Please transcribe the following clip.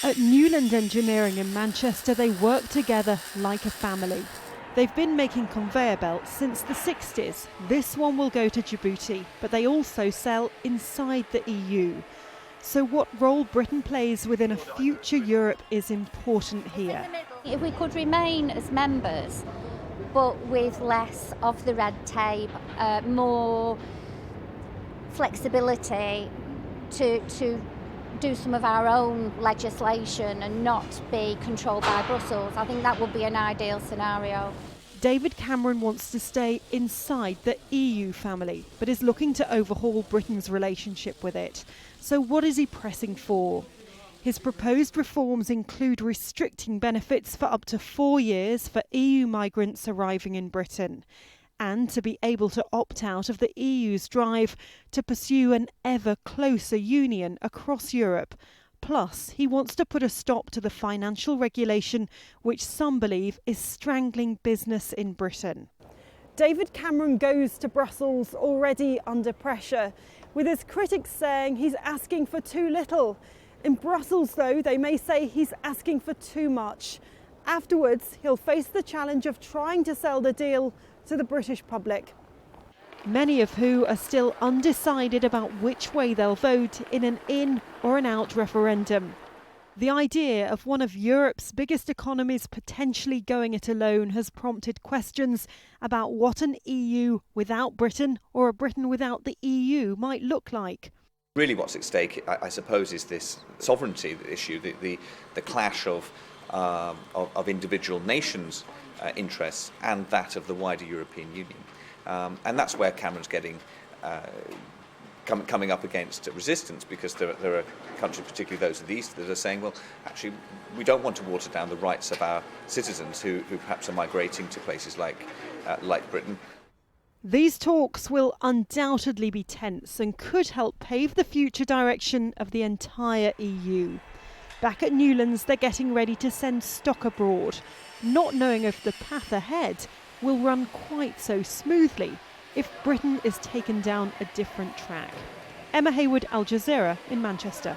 At Newland Engineering in Manchester, they work together like a family. They've been making conveyor belts since the 60s. This one will go to Djibouti, but they also sell inside the EU. So what role Britain plays within a future Europe is important here. If we could remain as members, but with less of the red tape, more flexibility to do some of our own legislation and not be controlled by Brussels, I think that would be an ideal scenario. David Cameron wants to stay inside the EU family, but is looking to overhaul Britain's relationship with it. So what is he pressing for? His proposed reforms include restricting benefits for up to 4 years for EU migrants arriving in Britain, and to be able to opt out of the EU's drive to pursue an ever closer union across Europe. Plus, he wants to put a stop to the financial regulation which some believe is strangling business in Britain. David Cameron goes to Brussels already under pressure, with his critics saying he's asking for too little. In Brussels, though, they may say he's asking for too much. Afterwards, he'll face the challenge of trying to sell the deal to the British public, many of who are still undecided about which way they'll vote in an in or an out referendum. The idea of one of Europe's biggest economies potentially going it alone has prompted questions about what an EU without Britain or a Britain without the EU might look like. Really what's at stake, I suppose, is this sovereignty issue, the clash of individual nations' interests and that of the wider European Union. And that's where Cameron's getting coming up against resistance, because there are countries, particularly those of the East, that are saying, well, actually, we don't want to water down the rights of our citizens who perhaps are migrating to places like Britain. These talks will undoubtedly be tense and could help pave the future direction of the entire EU. Back at Newlands, they're getting ready to send stock abroad, not knowing if the path ahead will run quite so smoothly if Britain is taken down a different track. Emma Hayward, Al Jazeera in Manchester.